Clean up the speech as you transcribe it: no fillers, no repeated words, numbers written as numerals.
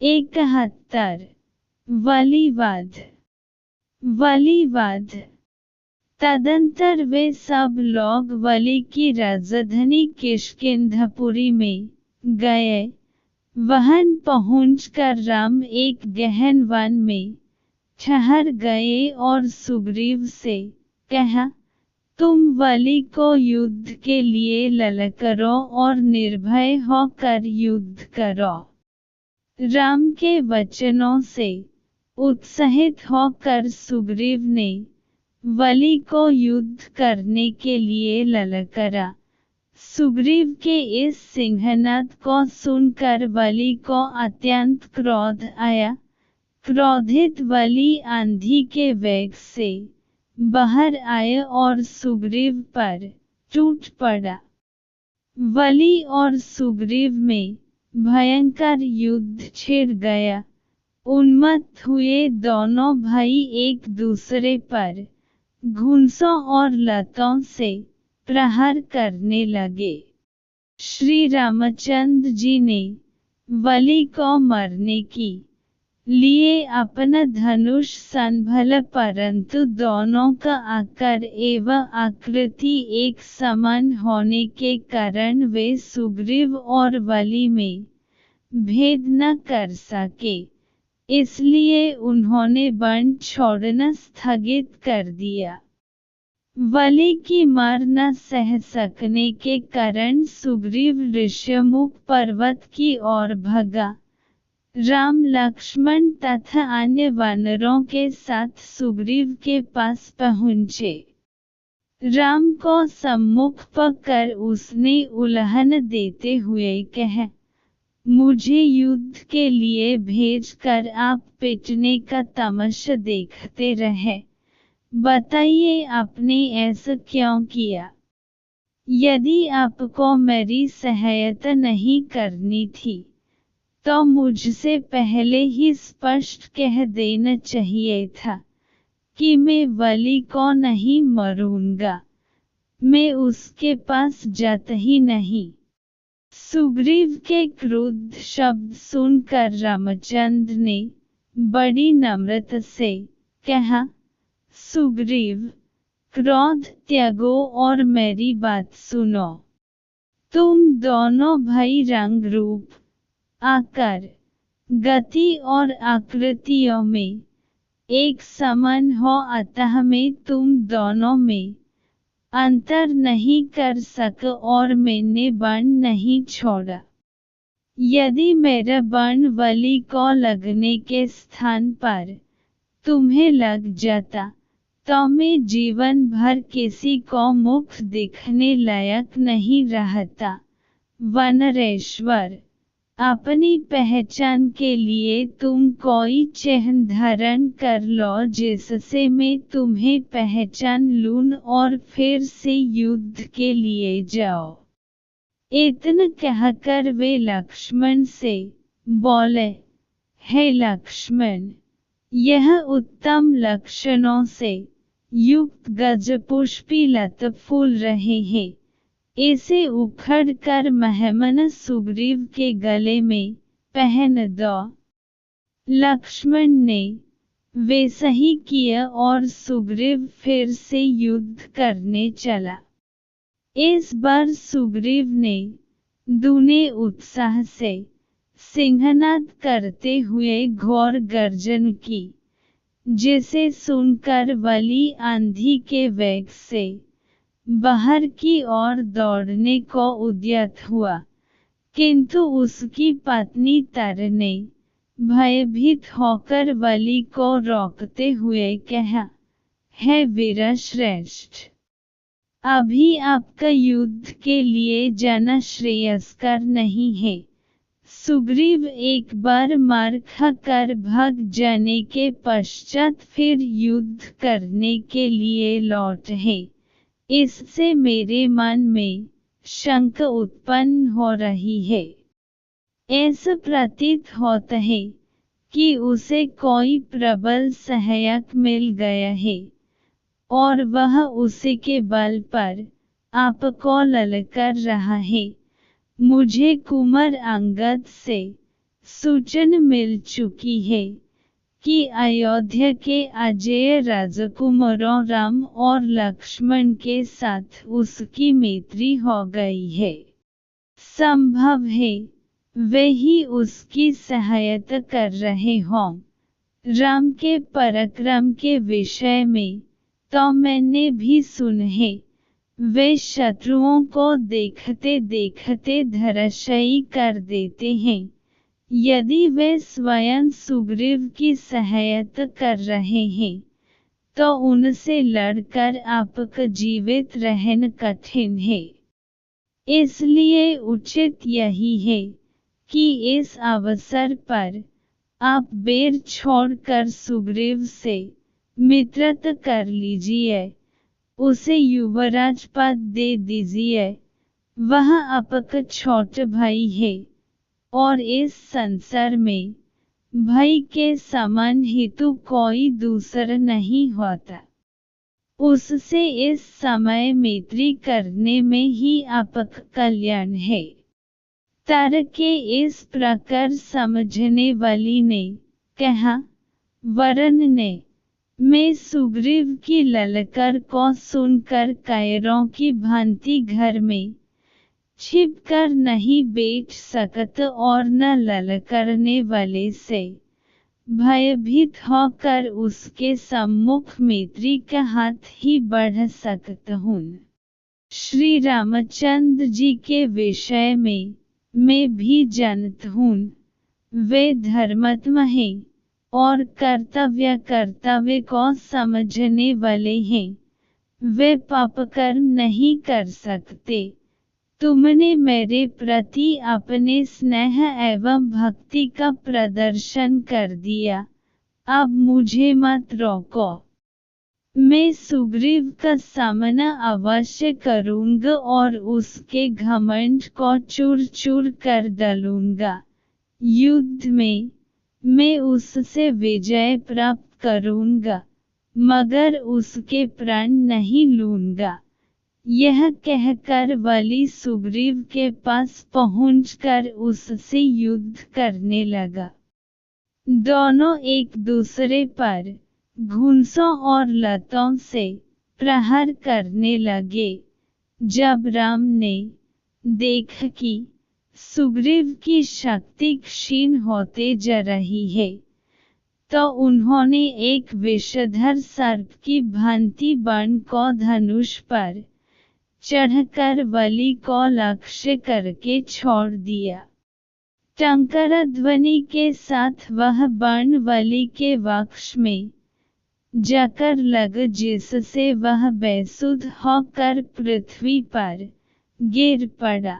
71 वलीवाद। वलीवाद। तदंतर वे सब लोग वली की राजधानी किष्किंधापुरी में गए। वहां पहुंचकर राम एक गहन वन में ठहर गए और सुग्रीव से कहा, तुम वली को युद्ध के लिए ललकारो और निर्भय होकर युद्ध करो। राम के वचनों से उत्साहित होकर सुग्रीव ने वली को युद्ध करने के लिए ललकारा। सुग्रीव के इस सिंहनाद को सुनकर वली को अत्यंत क्रोध आया। क्रोधित वली आंधी के वेग से बाहर आए और सुग्रीव पर टूट पड़ा। वली और सुग्रीव में भयंकर युद्ध छिड़ गया। उन्मत्त हुए दोनों भाई एक दूसरे पर घूंसों और लतों से प्रहार करने लगे। श्री रामचंद्र जी ने वली को मारने की लिए अपना धनुष संभाला, परंतु दोनों का आकार एवं आकृति एक समान होने के कारण वे सुग्रीव और वली में भेद न कर सके। इसलिए उन्होंने बाण छोड़ना स्थगित कर दिया। वली की मार न सह सकने के कारण सुग्रीव ऋष्यमुख पर्वत की ओर भागा। राम लक्ष्मण तथा अन्य वानरों के साथ सुग्रीव के पास पहुँचे। राम को सम्मुख पकड़ उसने उल्हान देते हुए कहा, मुझे युद्ध के लिए भेजकर आप पिटने का तमाशा देखते रहे। बताइए आपने ऐसा क्यों किया? यदि आपको मेरी सहायता नहीं करनी थी तो मुझसे पहले ही स्पष्ट कह देना चाहिए था कि मैं वली को नहीं मारूंगा। मैं उसके पास जाता ही नहीं। सुग्रीव के क्रुद्ध शब्द सुनकर रामचंद्र ने बड़ी नम्रता से कहा, सुग्रीव, क्रोध त्यागो और मेरी बात सुनो। तुम दोनों भाई रंग रूप, आकार, गति और आकृतियों में एक समान हो, अतः मैं तुम दोनों में अंतर नहीं कर सका और मैंने बाण नहीं छोड़ा। यदि मेरा बाण वली को लगने के स्थान पर तुम्हें लग जाता तो मैं जीवन भर किसी को मुख दिखने लायक नहीं रहता। वानरेश्वर, अपनी पहचान के लिए तुम कोई चिन्ह धारण कर लो जिससे मैं तुम्हें पहचान लूं और फिर से युद्ध के लिए जाओ। इतना कहकर वे लक्ष्मण से बोले, हे लक्ष्मण, यह उत्तम लक्षणों से युक्त गजपुष्पी लता फूल रहे हैं। इसे उखड़ कर मेहमान सुग्रीव के गले में पहन दो। लक्ष्मण ने वैसा ही किया और सुग्रीव फिर से युद्ध करने चला। इस बार सुग्रीव ने दूने उत्साह से सिंहनाद करते हुए घोर गर्जन की, जिसे सुनकर वली आंधी के वेग से बाहर की ओर दौड़ने को उद्यत हुआ, किंतु उसकी पत्नी तारा ने भयभीत होकर वली को रोकते हुए कहा, हे वीरश्रेष्ठ, अभी आपका युद्ध के लिए जाना श्रेयस्कर नहीं है। सुग्रीव एक बार मार खाकर भाग जाने के पश्चात फिर युद्ध करने के लिए लौट है। इससे मेरे मन में शंका उत्पन्न हो रही है। ऐसा प्रतीत होता है कि उसे कोई प्रबल सहायक मिल गया है और वह उसी के बल पर आपको ललकार रहा है। मुझे कुमार अंगद से सूचना मिल चुकी है कि अयोध्या के अजेय राजकुमारों राम और लक्ष्मण के साथ उसकी मैत्री हो गई है। संभव है वे ही उसकी सहायता कर रहे हों। राम के पराक्रम के विषय में तो मैंने भी सुना है, वे शत्रुओं को देखते देखते धराशायी कर देते हैं। यदि वे स्वयं सुग्रीव की सहायता कर रहे हैं, तो उनसे लड़कर आपका जीवित रहना कठिन है। इसलिए उचित यही है कि इस अवसर पर आप बैर छोड़कर सुग्रीव से मित्रता कर लीजिए, उसे युवराज पद दे दीजिए। वह आपका छोटा भाई है और इस संसार में भाई के समान हेतु कोई दूसरा नहीं होता। उससे इस समय मैत्री करने में ही आपका कल्याण है। तारा के इस प्रकार समझने वाली ने कहा, वरुण ने मैं सुग्रीव की ललकार को सुनकर कायरों की भांति घर में छिपकर नहीं बैठ सकता और न ललकारने वाले से भयभीत होकर उसके सम्मुख मैत्री का हाथ ही बढ़ा सकता हूँ। श्री रामचंद्र जी के विषय में मैं भी जानता हूँ, वे धर्मात्मा हैं और कर्तव्य को समझने वाले हैं। वे पाप कर्म नहीं कर सकते। तुमने मेरे प्रति अपने स्नेह एवं भक्ति का प्रदर्शन कर दिया, अब मुझे मत रोको। मैं सुग्रीव का सामना अवश्य करूंगा और उसके घमंड को चूर चूर कर डालूंगा। युद्ध में मैं उससे विजय प्राप्त करूंगा, मगर उसके प्राण नहीं लूंगा। यह कहकर बलि सुग्रीव के पास पहुंचकर उससे युद्ध करने लगा। दोनों एक दूसरे पर घूंसों और लतों से प्रहार करने लगे। जब राम ने देखा कि सुग्रीव की शक्ति क्षीण होते जा रही है, तो उन्होंने एक विषधर सर्प की भांति बाण को धनुष पर चढ़कर बलि को लक्ष्य करके छोड़ दिया। टंकार ध्वनि के साथ वह बाण बलि के वक्ष में जाकर लग, जिससे वह बेसुध होकर पृथ्वी पर गिर पड़ा।